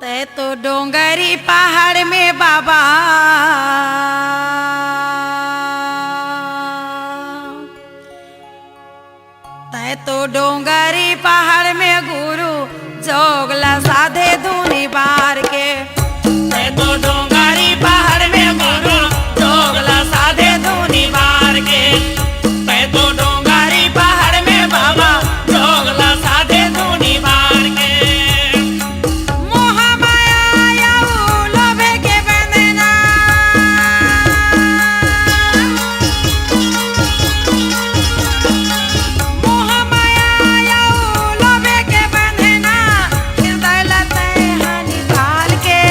तै तो डोंगरी पहाड़ में बाबा तै तो डोंगरी पहाड़ में गुरु जोगला साधे धुनी बार के तै तो डोंगरी पहाड़ में गुरु जोगला साधे धुनी बार के तै तो डोंगरी पहाड़ में बाबा जोगला साधे धुनी बार के मोह माया आऊ लोभे के बंधना मोह माया आऊ लोभे के बंधना हृदय लते हानि काल के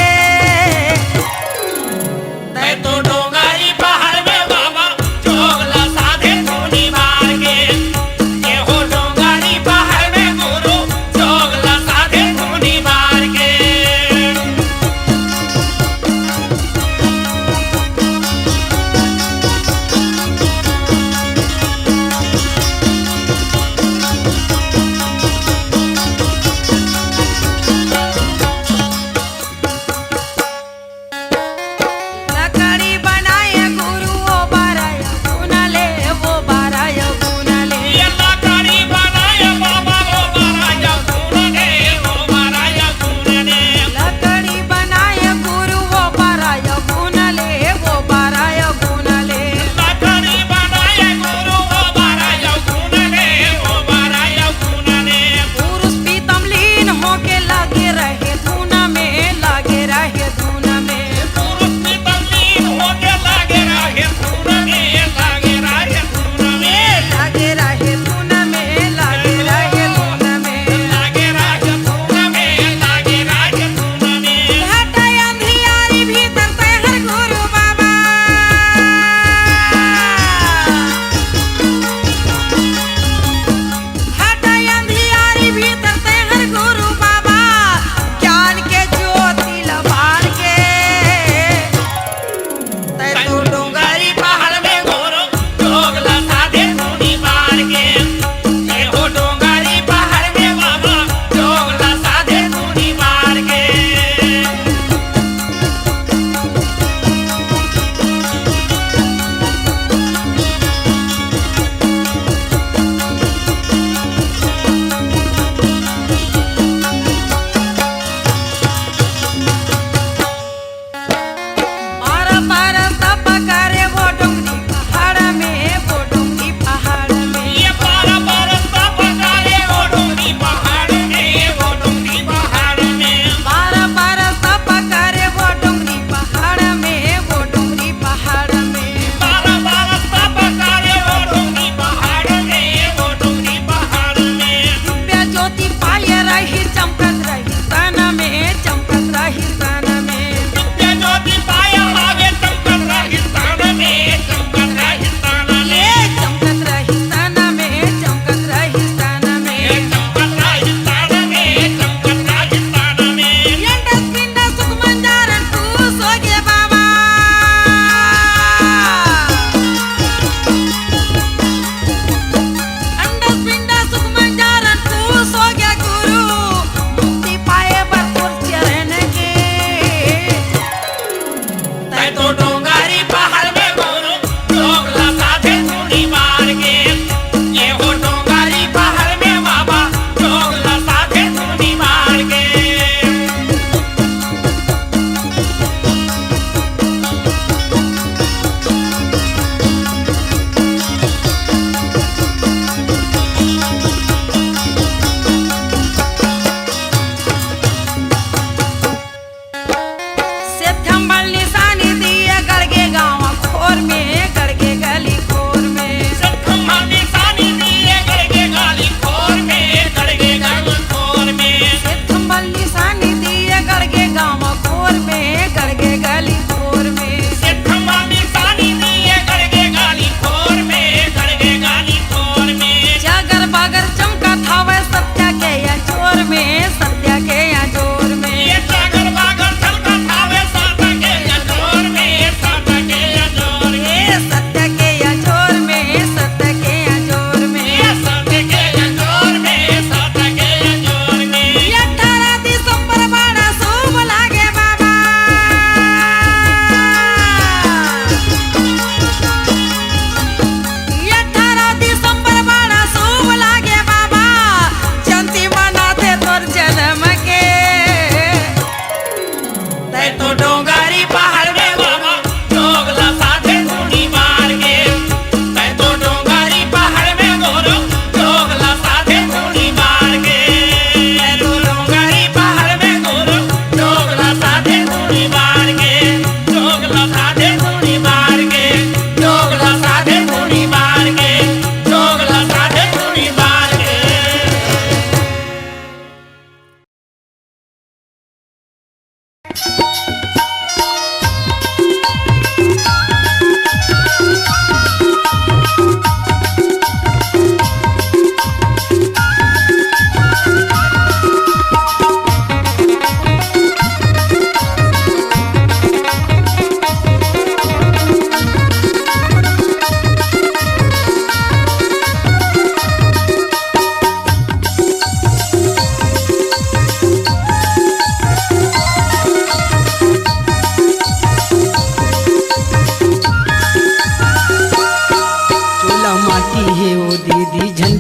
तै तो डोंगरी पहाड़ में बाबा जोगला साधे धुनी बार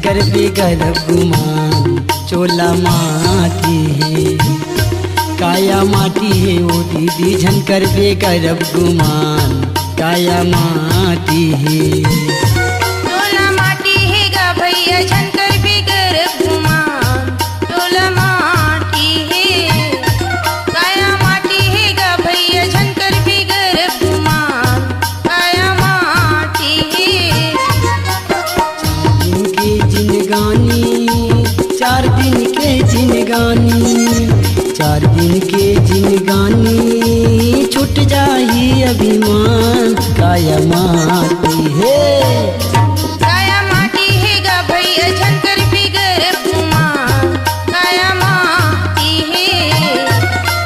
झनकर पे गरब गुमान, चोला माटी है काया माटी है ओ दीदी, झनकर पे गरब गुमान काया माटी है। चोला माटी है गा भैया झनकर भी गरब गुमान, चोला माटी है काया माटी है गा भैया झनकर भी गरब गुमान काया माटी है। के जिनगानी 4 दिन के जिनगानी, 4 दिन के जिनगानी छूट जाही अभिमान काया माटी है। काया माटी है गा भैया झनकर भी गरब गुमान काया माटी है।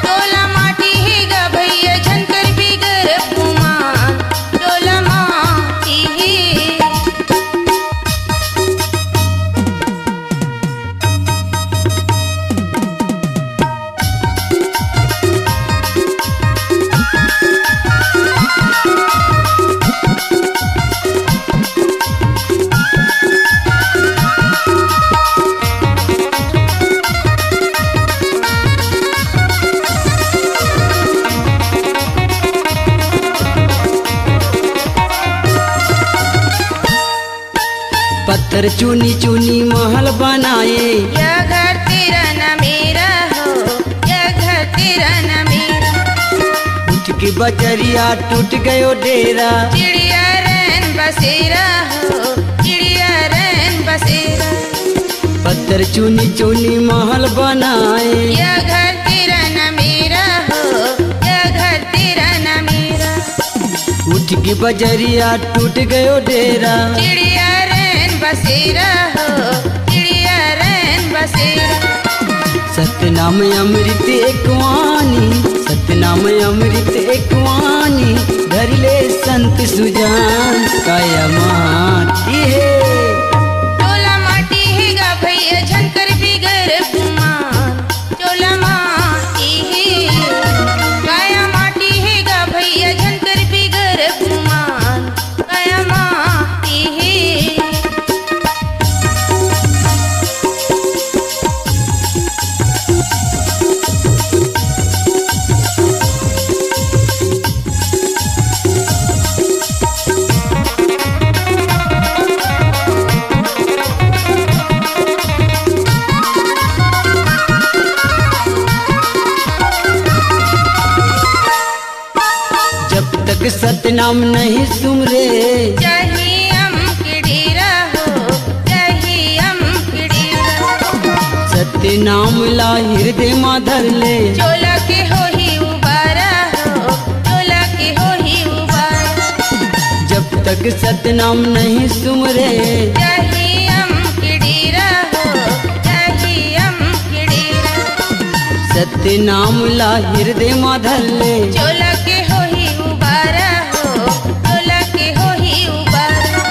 चोला माटी है गा भैया झनकर भी गरब गुमान चोला माटी है। पत्थर चुनी चुनी महल बनाए, यह घर तेरा न मेरा हो, यह घर तेरा न मेरा। उठ के बजरिया टूट गयो डेरा, चिड़िया रैन बसेरा हो, चिड़िया रैन बसेरा। पत्थर चुनी चुनी महल बनाए, यह घर तेरा न मेरा हो, यह घर तेरा न मेरा। उठ के बजरिया टूट गयो डेरा, चिड़िया रैन बसेरा हो, चिड़िया रैन बसेरा। सतनाम अमृत एक वाणी, सतनाम अमृत एक वाणी, धर ले संत सुजान काया माटी है। चोला माटी है गा भैया झनकर भी गरब गुमान, चोला माटी है काया माटी है गा भैया झनकर भी गरब गुमान काया माटी है। जब तक सतनाम नहीं सुमरे, चाहे हम के डेरा हो, चाहे हम के डेरा। सतनाम ला हृदय मा धर ले, चोला के हो ही उबारा हो, चोला के हो ही उबारा। जब तक सतनाम नहीं सुमरे, चाहे हम के डेरा हो, चाहे हम के डेरा। सतनाम ला हृदय मा धर ले, चोला के हो ही उबारा हो, चोला के हो ही उबारा।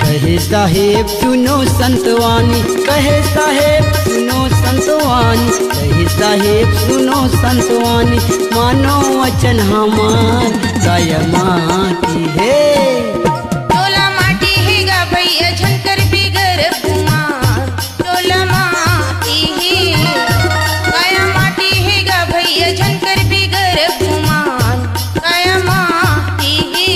कहे साहेब सुनो संतवानी, कहे साहेब सुनो संतवानी, कहे साहेब सुनो संतवानी, मानो वचन हमार काया माटी है। चोला माटी है गा भैया झनकर भी गरब गुमान, चोला माटी है काया माटी है गा भैया झनकर भी गरब गुमान काया माटी है।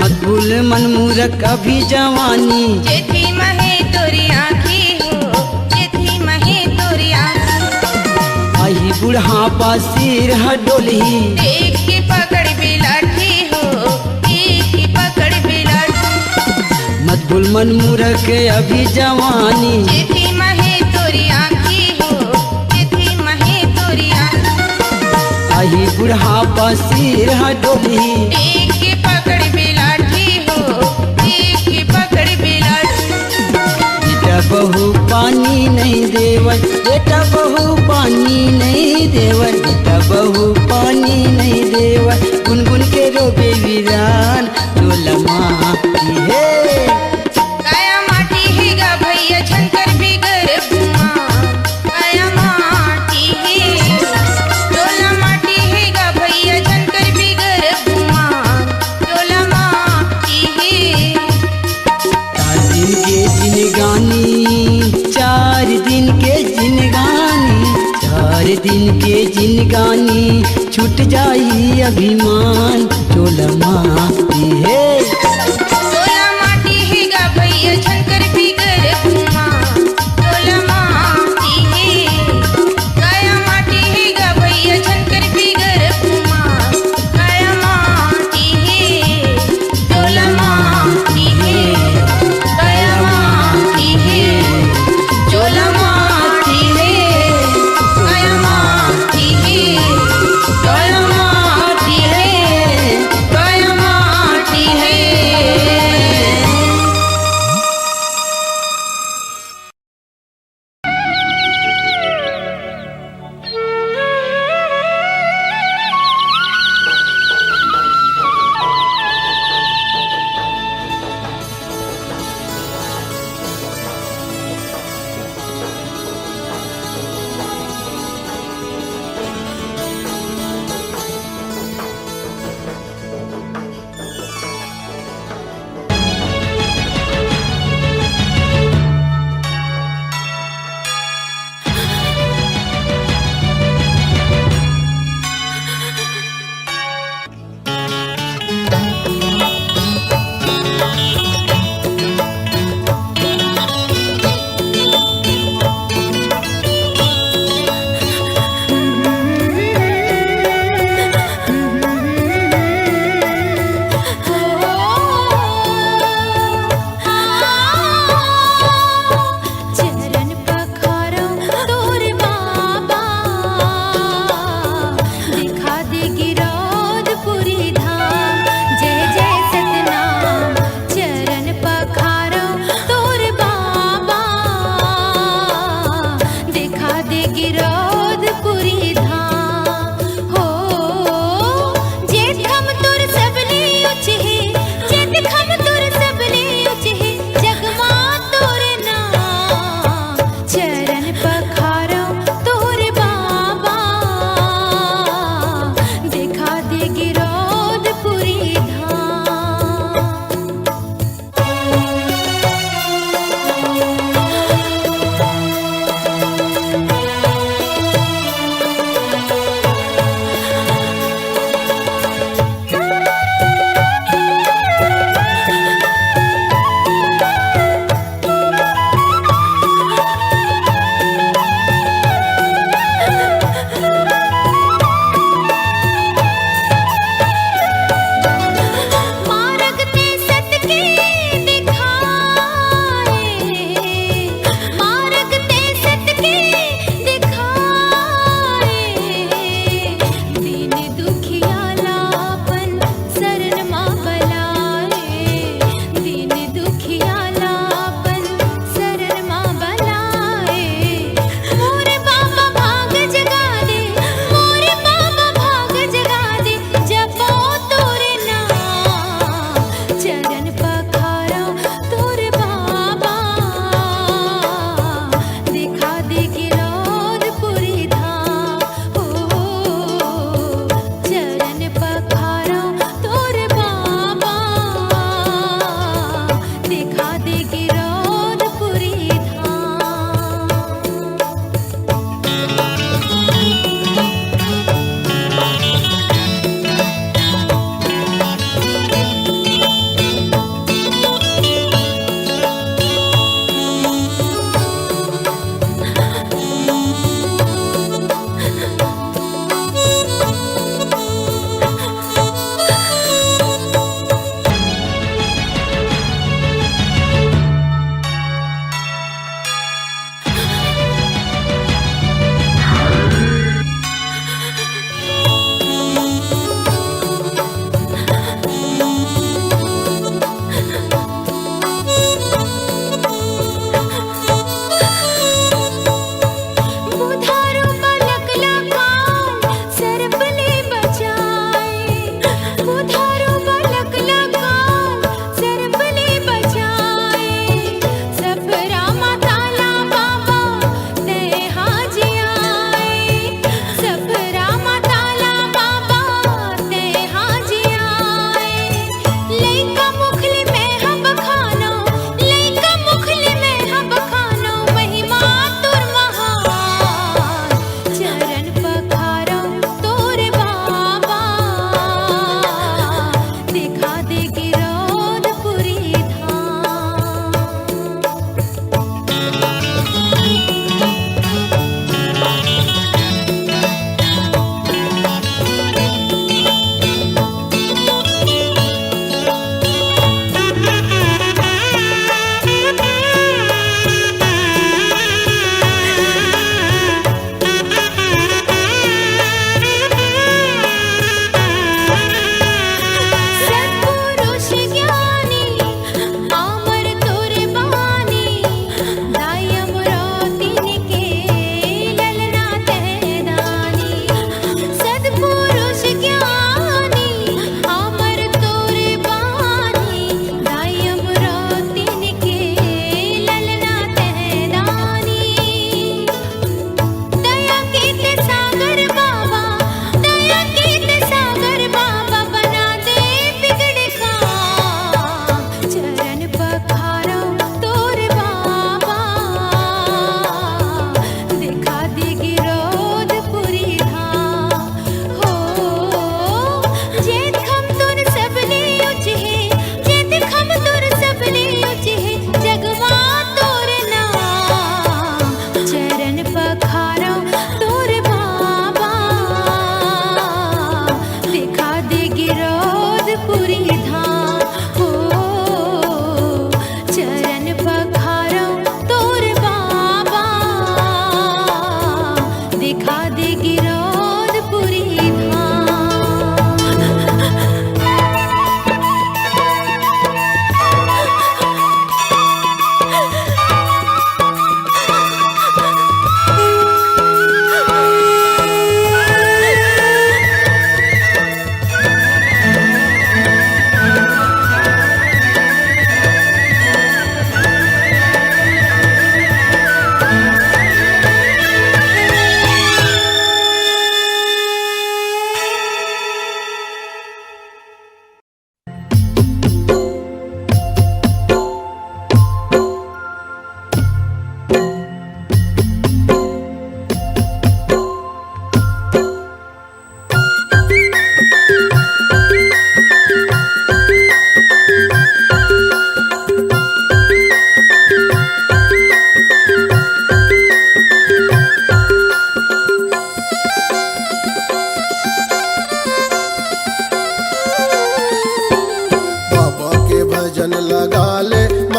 मकबूल मनमूरख अभी जवानी, जेठी महे तोरी आँखी हो, जेठी महे तोरी आँखी। आई बुढ़ापा सिर हडोली, देख के पकड़ बिलाठी हो, देख के पकड़ बिलाठी। मकबूल मनमूरख अभी जवानी, जेठी महे तोरी आँखी हो, जेठी महे तोरी आँखी। आई बुढ़ापा सिर हडोली, देख के पकड़ बिलाठी हो, देख के पकड़ बिलाठी। बेटा बहू पानी नहीं देवर, बेटा बहू पानी नहीं देवर, दिन के जिनगानी छूट जाई अभिमान चोला माटी है। चोला माटी है गा भैया झनकर बिगर घुमा चोला माटी है। काया माटी है गा भैया झनकर बिगर घुमा काया माटी है। चोला माटी है काया माटी है। चोला माटी है काया माटी है। काया माटी है काया माटी है।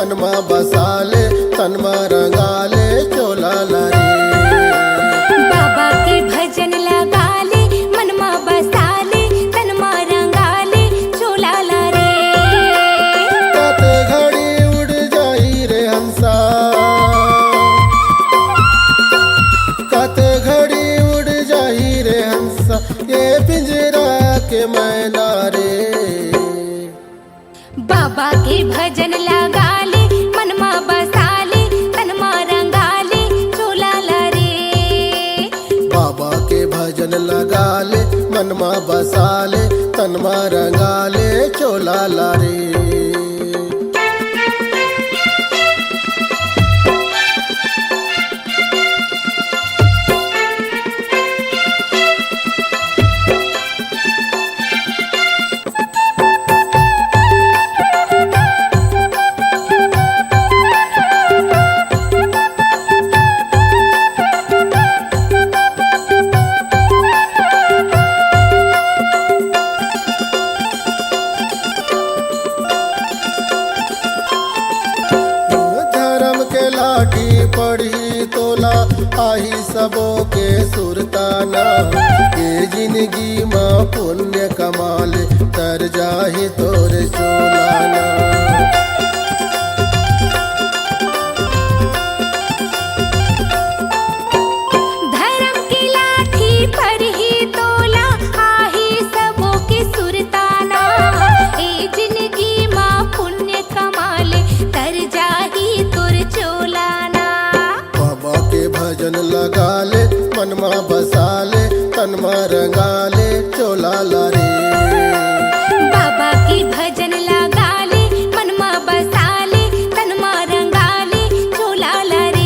मनमा बसाले तनमा रंगाले चोला लारे। बाबा के भजन लगा ले मनमा बसाले तनमा रंगाले चोला ला रे। कते घड़ी उड़ जाई रे हंसा, कते घड़ी उड़ जाई रे हंसा ये पिंजरा के मैना रे। बाबा के भजन लगा ले मनमा बसाले तनमा रंगाले चोला ला रे। बाबा के भजन लगा ले मनमा बसाले तनमा रंगाले चोला लारे। धर्म के लाठी पड़ी तोला आही सबो के सुरताना। ये जिंदगी माँ पुण्य कमाल तर जाही तोरे चोलाना। धर्म की लाठी पर ही तोला आही सबों के सुरताना। ए जिंदगी माँ पुण्य कमाले तर जाही तुर चोलाना। बाबा के भजन लगा ले मनमा बसाले तनमा रंगाले चोला लारे। बाबा के भजन लगा ले मनमा बसाले तनमा रंगाले चोला ला रे।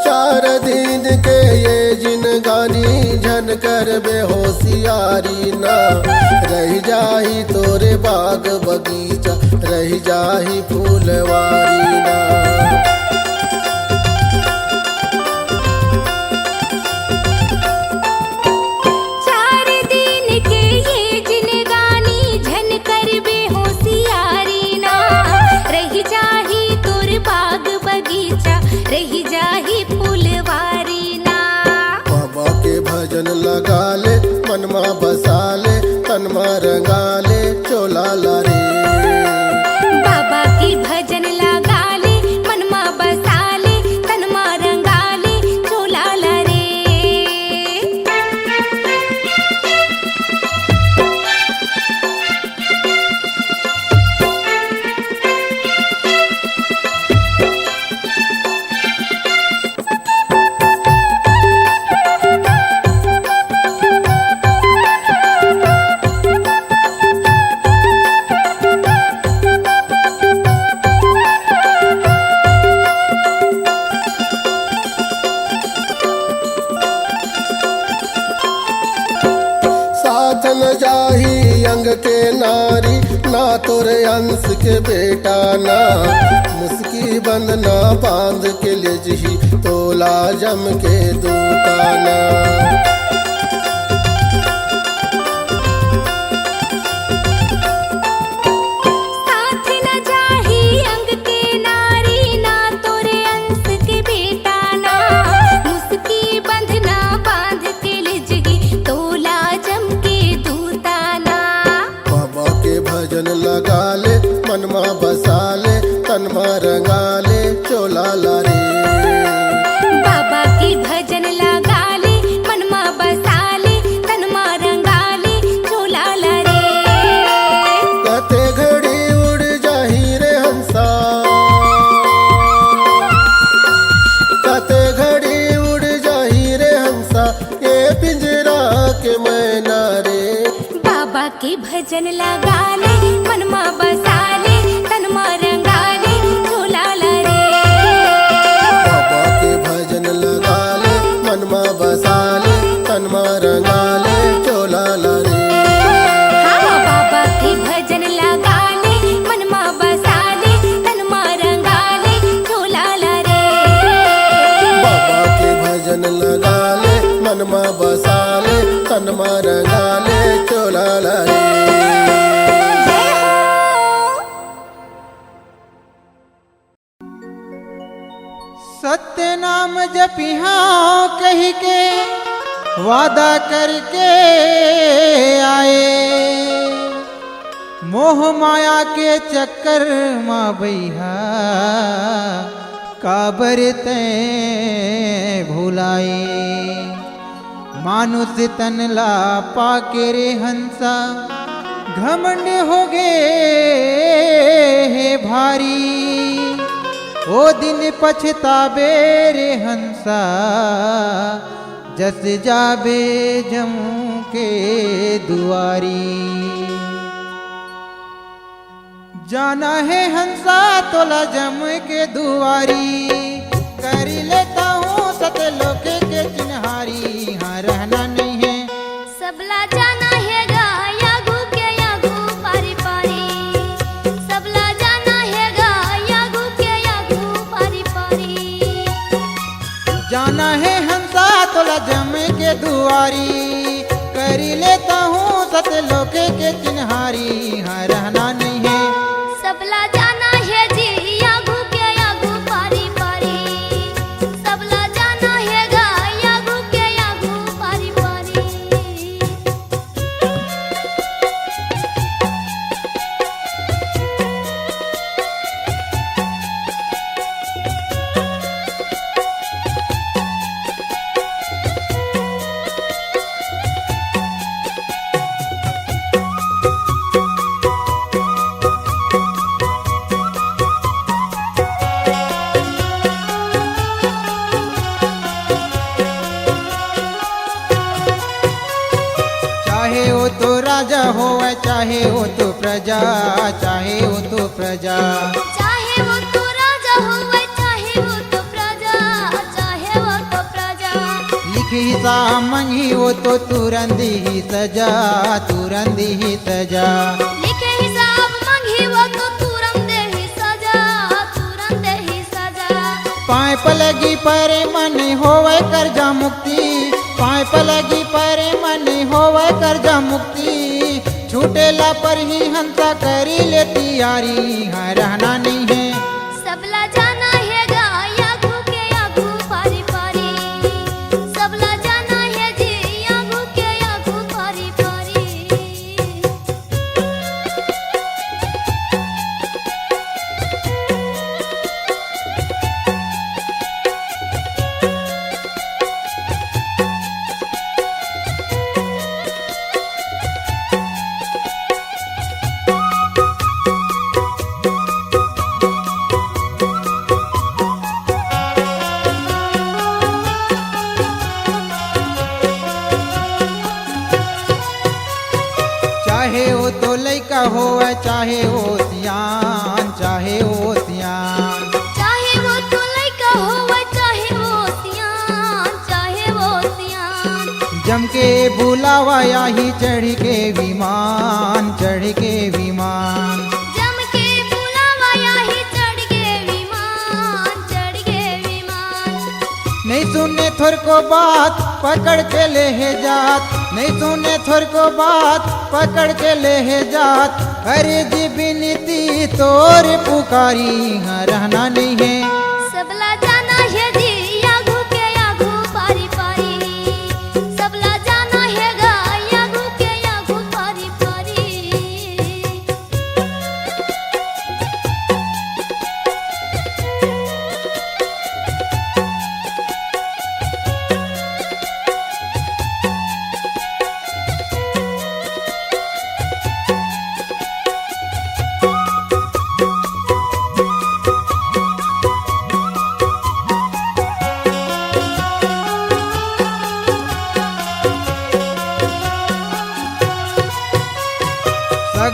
चार दिन के ये जिनगानी झन कर बेहोशियारी ना। रह जाही तोरे बाग बगीचा रह जाही फूलवारी ना। चार दिन के ये जिनगानी झन कर बेहोशियारी ना। रह जाही तोर बाग बगीचा रह जाही फूलवारी ना। बाबा के भजन लगा ले मनमा बसाले तनमा रंगाले चोला लारे। बाबा के भजन लगा ले मनमा बसाले तनमा रंगाले चोला ला रे। साथ न जाही अंग के नारी ना तोरे अंश के बेटा ना। मुस्की बंद ना बांध के ले जही तोला जम के दूताना। साथ न जाही अंग के नारी ना तोरे अंश के बेटा ना। मुस्की बंध ना बांध के लिजही तोला जम के दूताना। बाबा के भजन लगा ले मनमा बसाले तनमा रंगाले चोला लारे। बाबा के भजन लगा ले मनमा बसाले तनमा रंगाले चोला ला रे। कते घड़ी उड़ जाही रे हंसा, कते घड़ी उड़ जाही रे हंसा ये पिंजरा के मैना रे। बाबा के भजन लगा ले मनमा बसा ले तनमा रंगा ले झूला ला रे। बाबा के भजन लगा ले मनमा बसा ले तनमा रंगा ले चोला ला रे। हाँ बाबा के भजन लगा ले मनमा बसा ले तनमा रंगा ले झूला ला रे। बाबा के भजन लगा ले मनमा बसा ले तनमा रंगा ले चोला ला रे। सत्य नाम जपिहा कही के वादा करके आए, मोह माया के चक्कर माँ बैहा काबर ते भुलाए। मानुष तन ला पाके रे हंसा घमंड हो गे है भारी। ओ दिन पछताबे रे हंसा जस जाबे जमू के दुआरी। जाना है हंसा तोला जम के दुआरी, कर लेता हूँ सतलोक के चिन्हारी। हाँ रहना नहीं है सबला जाना है गा यागू के यागू पारी पारी। सबला जाना है गा यागू के यागू पारी पारी। जाना है हंसा तोला जम के दुआरी, कर लेता हूँ सतलोक के चिन्हारी। हाँ रहना नहीं है सबला जाना है जी यागू के यागू पारी पारी। सबला जाना है गा यागू के यागू पारी पारी। चाहे वो तो राजा हो चाहे वो तो प्रजा, चाहे वो तो प्रजा। चाहे वो तो राजा हो चाहे वो तो प्रजा, चाहे वो तो प्रजा। लिखी हिसाब मंगी वो तो तुरंत ही सजा, तुरंत ही सजा। लिखे हिसाब मंगी वो तो तुरंत ही सजा, तुरंत ही सजा। पाए पलगी परे मन होवे कर्जा मुक्ति, पाए पलगी परे मन होवे कर्जा मुक्ति। छूटेला पर ही हंसा करी लेती यारी। हाँ रहना नहीं है सबला जाना है गा यागू के यागू पारी पारी। सबला जाना है जी यागू के यागू पारी पारी। चाहे वो तो लइका हो चाहे वो सियान, चाहे वो सियान। चाहे वो तो लइका हो चाहे वो सियान, चाहे वो सियान। जम के बुलावा ही चढ़ के विमान, चढ़ के विमान। जम के बुलावा ही चढ़ के विमान, चढ़ के विमान। नहीं सुने थोर को बात पकड़ के ले है जात, नहीं सुने थोर को बात पकड़ के ले है जात। अरे जी बिनती तोर पुकारी। हाँ रहना नहीं है सबला जाना है जी यागू के यागू पारी पारी। सबला जाना है गा यागू के यागू पारी पारी।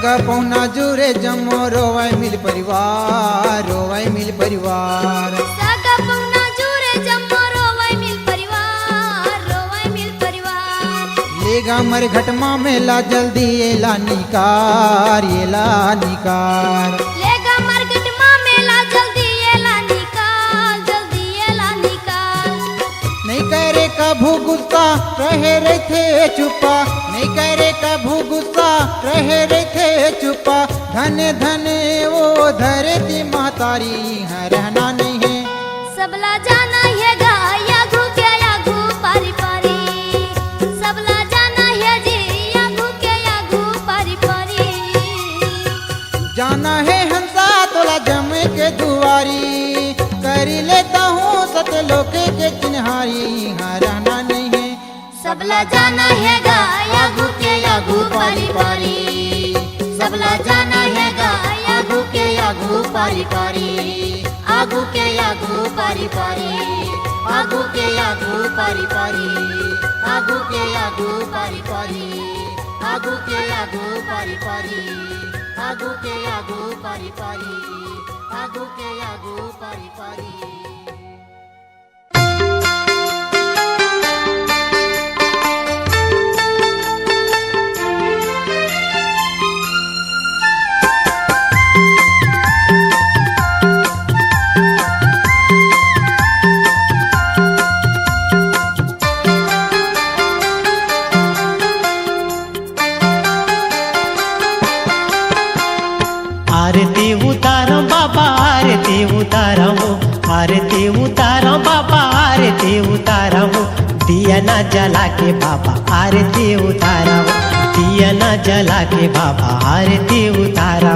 सगा पहुना जुरे जमो रोवै मिल परिवार, रोवै मिल परिवार। सगा पहुना जुरे जम्मो रोवै मिल परिवार, रोवै मिल परिवार। लेगा मर घटमा मेला जल्दी एला निकार, एला निकार। लेगा मरगट माँ मेला जल्दी एला निकाल, जल्दी एला निकाल। नहीं करे कभू गुस्सा रहे रहते चुपा, नहीं करे कभू गुस्सा रहे रहते चुपा। धने धने वो धरती महतारी यहाँ रहना नहीं है। सबला जाना है गाया घू के आघू पारी पारी, सबला जाना है जी आघू के आघू पारी पारी। जाना है हंसा तोला जमे के दुआरी, करी लेता हूँ सतलोके के चिन्हारी यहाँ रहना नहीं है। सबला जाना है गाया घू के आघू पारी पारी, सबला जाना है गाया घू के आघू पारी पारी। आघू के आघू पारी पारी, आघू के आघू पारी पारी, आघू के आघू पारी पारी, आघू के आघू पारी पारी, आघू के आघू पारी पारी, आघू के आघू पारी पारी। आरती उतारो बाबा आरती उतारो, आरती उतारो बाबा आरती उतारो। दिया ना जला के बाबा आरती उतारो, दिया ना जला के बाबा आरती उतारो।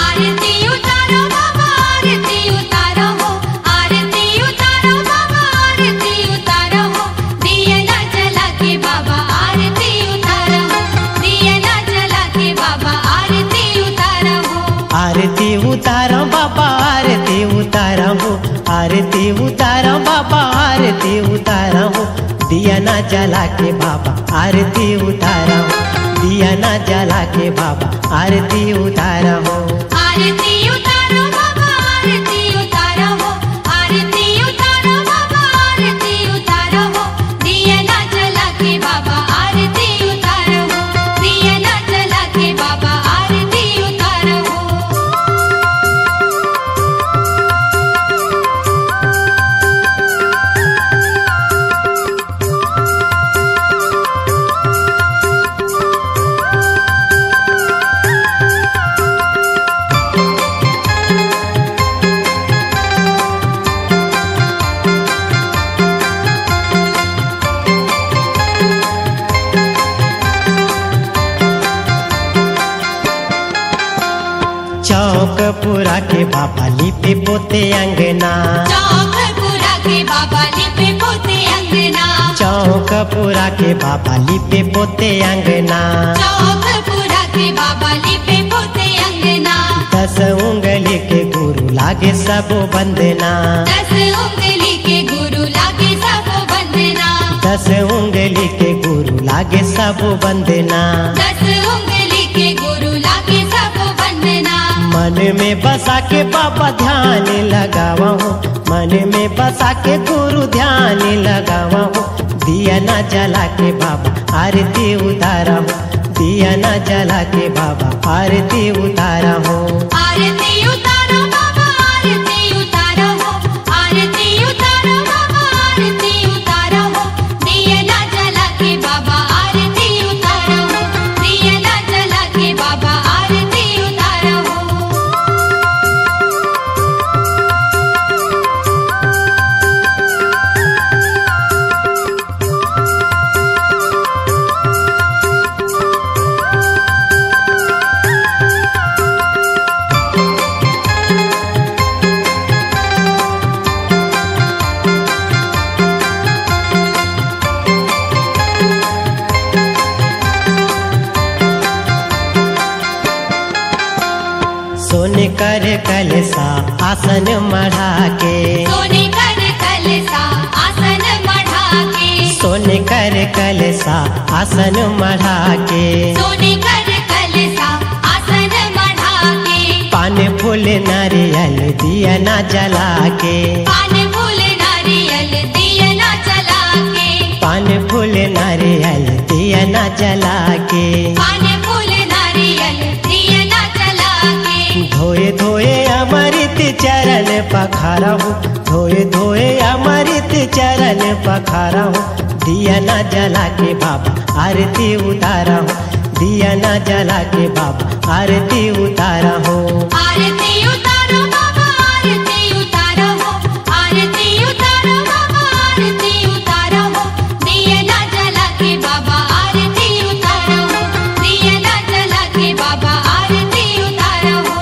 आरती उतारो बाबा आरती उतारो हो, आरती उतारो बाबा आरती उतारो हो। दिया ना जला के बाबा आरती उतारो हो, दिया ना जला के बाबा आरती उतारो हो। आरती उतारो बाबा आरती उतारो, आरती उतारो बाबा आरती उतारो। दिया ना जला के बाबा आरती उतारो, दिया ना जला के बाबा आरती उतारो। आरती उतारो बाबा आरती उतारो हो, आरती उतारो बाबा आरती उतारो हो। दिया ना जला के बाबा आरती उतारो हो, दिया ना जला के बाबा आरती उतारो हो। चौक पूरा के बाबा लिपे पोते अंगना, चौक पूरा के बाबा लिपे पोते अंगना, चौक पूरा के बाबा लिपे पोते अंगना। चौक पूरा के बाबा लिपे पोते अंगना। 10 उंगली के गुरु लागे सब बंदना, 10 उंगली के गुरु लागे सब बंदना, 10 उंगली के गुरु लागे सब बंदना। 10 उंगली के गुरु लागे सब बंदना। मन में बसा के बाबा ध्यान लगावा हो, मन में बसा के गुरु ध्यान लगावा हो। दिया ना जला के बाबा आरती उतारा हो, दिया ना जला के बाबा आरती उतारा हो। आरती उतारो बाबा आरती उतारो हो, आरती उतारो बाबा आरती उतारो हो। दिया ना जला के बाबा आरती उतारो हो, दिया ना जला के बाबा आरती उतारो हो। सोने कर कलसा आसन मढ़ा के, सोने कर कलसा आसन मढ़ा के, सोने कर कलसा आसन मढ़ा के। सोने कर कलसा आसन पान फूल नारियल दिया ना जला के, पान फूल नारियल दिया ना जला के, पान फूल नारियल दिया ना जला के, पान फूल नारियल दिया ना जला के, धोए धोए अमृत चरण पखारा हूँ, धोए धोए अमृत चरण पखारा हूँ, दिया ना जला के बाबा आरती उतारा हूँ, दिया ना जला के बाबा आरती उतारा हूँ। आरती उतारो बाबा आरती उतारो हो, आरती उतारो बाबा आरती उतारो हो, दिया ना जला के बाबा आरती उतारो हो, दिया ना जला के बाबा आरती उतारो हो।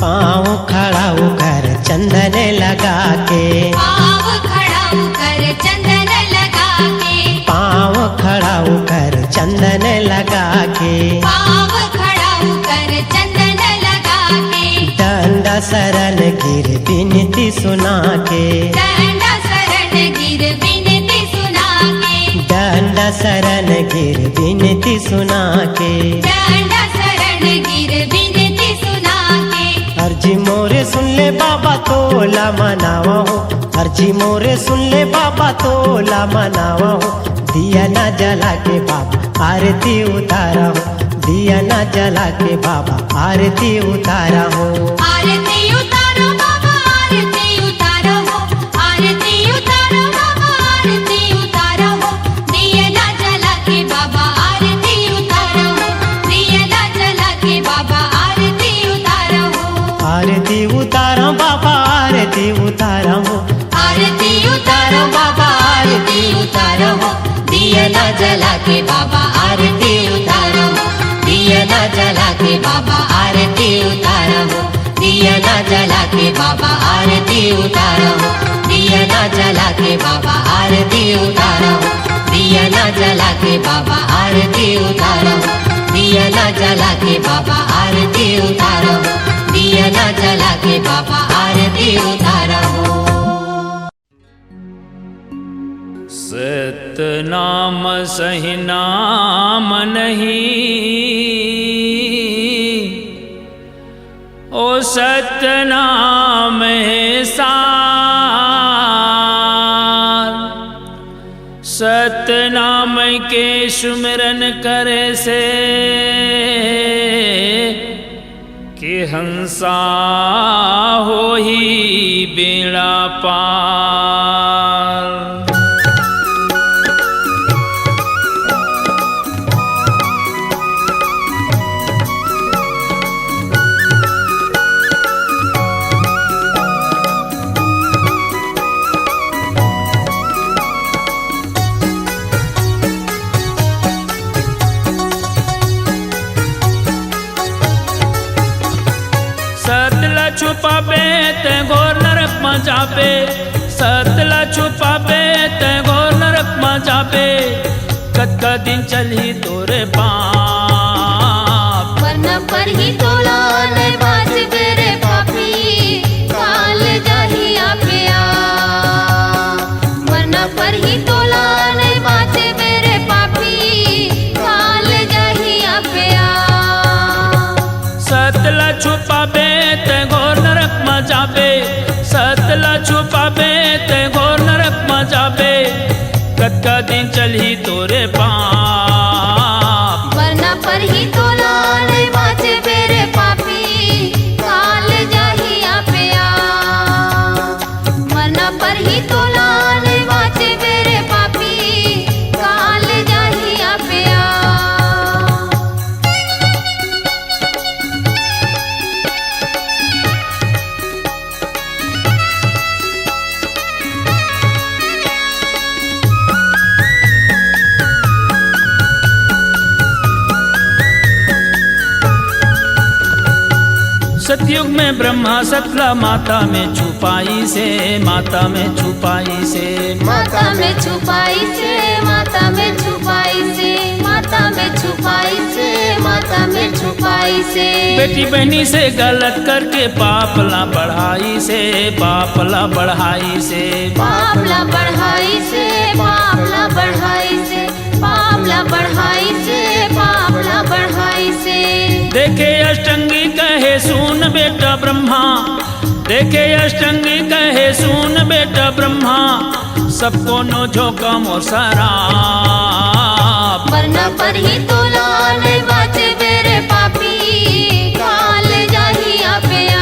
पाँव खड़ा कर चंदन लगा के, पाँव खड़ा कर चंदन लगा के, पाँव खड़ा कर चंदन लगा के, पाँव खड़ा कर चंदन लगा के, डंडा शरण गिर विनती सुना के, डंडा शरण गिर विनती सुना के, डंडा शरण गिर विनती सुना के, डंडा शरण गिर विनती सुना के, अर्जी मोरे सुन ले बाबा तोला मनावा हो, अर्जी मोरे सुन ले बाबा तोला मनावा हो, दिया ना जला के बाबा आरती उतारा हो, दिया ना जला के बाबा आरती उतारा हो। आरती उतारो बाबा आरती उतारो हो, आरती उतारो बाबा आरती उतारो हो, दिया ना जला के बाबा आरती उतारो हो, दिया ना जला के बाबा आरती उतारो हो। आरती उतारा बाबा आरती उतारा हो, आरती उतारो बाबा आरती उतारो हो, दिया ना जला के बाबा आरती उतारो हो, दिया ना जला के बाबा आरती उतारो हो, दिया ना जला के बाबा आरती उतारो हो, दिया ना जला के बाबा आरती उतारो हो, दिया ना जला के बाबा आरती उतारो हो, दिया ना जला के बाबा आरती उतारो हो, दिया ना जला के बाबा आरती उतारो हो। सतनाम सही नाम नहीं, ओ सतनाम है सार, सतनाम के सुमिरन करे से कि हंसा हो ही बेड़ा पार। सतला छुपाबे ते घोर नरक में जाबे, सतला छुपाबे ते घोर नरक में जाबे, कद दिन चली तोरे बाप, वरना पर ही तोला ने बाज बेरे पापी, काल जाही आपे आ, वरना पर ही तोला ने बाज बेरे पापी, काल जाही आपे आ। सतला छुपाबे ते घोर नरक में जाबे, सतला छुपाबे ते घोर नरक में जाबे, कद दिन चली तोरे बाप, वरना पर ही तोला ने बाज बेरे पापी, काल जाही आपे आ, वरना पर ही तोला ने बाज बेरे पापी, काल जाही आपे आ। सतयुग में ब्रह्मा सतला माता में छुपाई से, माता में छुपाई से, माता में छुपाई से, माता में छुपाई से, माता में छुपाई से, माता में छुपाई से। बेटी बहनी से गलत करके पापला बढ़ाई से, पापला बढ़ाई से, पापला बढ़ाई से, पापला बढ़ाई से, पापला बढ़ाई से, पापला बढ़ाई से। देखे अष्टंगी कहे सुन बेटा ब्रह्मा, देखे अष्टंगी कहे सुन बेटा ब्रह्मा, सबको नो झोंकम और शराब। मरना पर ही तोला नहीं बाचे मेरे पापी, काल जाहिया पे आ।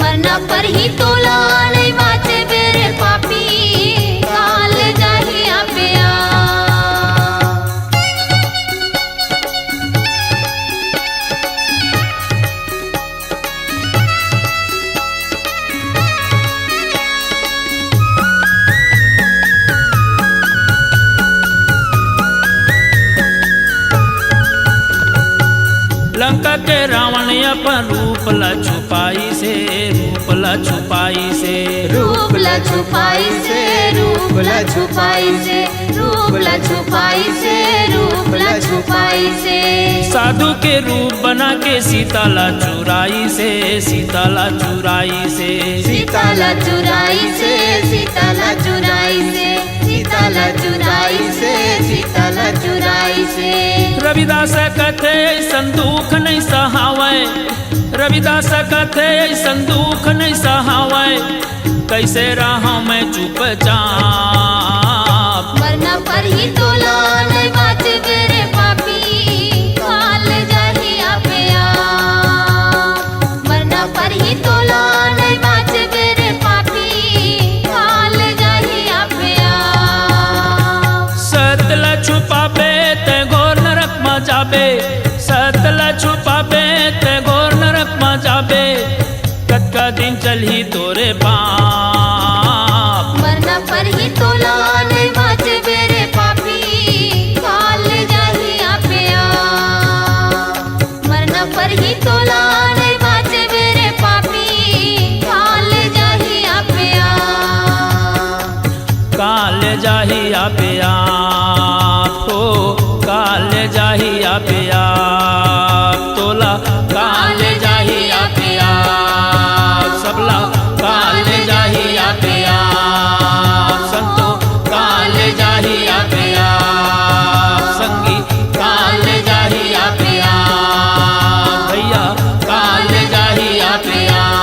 मरना पर ही तोला नहीं बाचे मेरे पापी, काल जाहिया पे आ। लंका के रावण अपन रूप ला छुपाई से, रूप ला छुपाई से, रूप ला छुपाई से, रूप ला छुपाई से, रूप ला छुपाई से, रूप ला छुपाई से। साधु के रूप बना के सीता ला चुराई से, सीता ला चुराई से, सीता ला चुराई से, सीता ला चुराई से, सीता ला चुराई से, सीता ला चुराई से। रविदास कथे ऐसन दुख नहीं सहावै, रविदास कथे ऐसन दुख नहीं सहावै, कैसे रहा मैं चुपचाप। मरना पर ही तोला नहीं बाचे मेरे पापी, काल जाहिया पे आ। मरना पर ही तोला नहीं बाचे मेरे पापी, काल जाहिया पे आ। सतला छुपाबे ते घोर नरक में जाबे, सतला छुपाबे ते घोर नरक में जाबे, कतका दिन चली तोरे बाप। मरना पर ही तोला नहीं बाचे मेरे पापी, काल जाहिया पे आ। मरना पर ही तोला नहीं बाचे मेरे पापी, काल जाहिया पे आ। काल जाहिया पे आप हो, काल जाहिया पे आप तोला, काल जाहिया पे आप सबला, काल जाहिया पे आप संतो, काल जाहिया पे आप संगी, काल जाहिया पे आप भैया, काल जाहिया पे आप।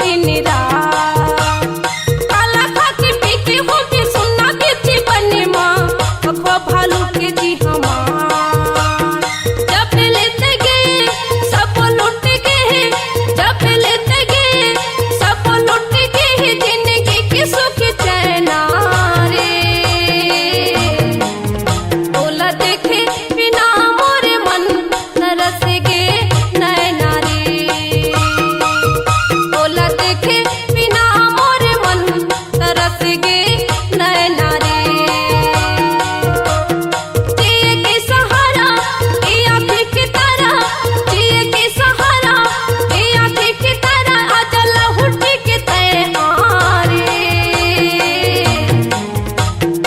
दिन रात काला खा के पी के हो के सुनना के जीवन माँ अखवा भालू के जी हमार जब लेते गए सब लुट गए जब लेते गए सब लुट गए जिंदगी के सुख चैना रे बोला देखे बिना मोरे मन तरस गे नैना रे बोला देखे बिना मोरे मन तरस गे नैना रे जिए के सहारा ए आँखें की तरह जिए के सहारा ए आँखें की तरह अजल हुटी के तय हारे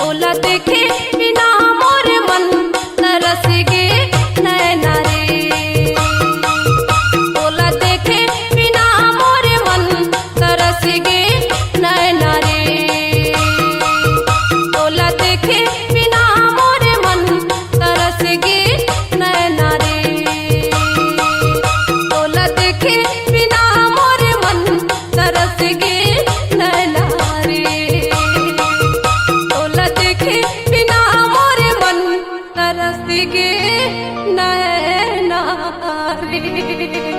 बोला देखे बिना मोरे मन तरस गे नैना रे बोला देखे बिना मोरे मन तरस गे नैना रे बोला देखे बिना मोरे मन तरस गे नैना रे बोला देखे बिना मोरे मन तरस गे नैना रे बोला देखे बिना मोरे मन तरस गे नैना रे।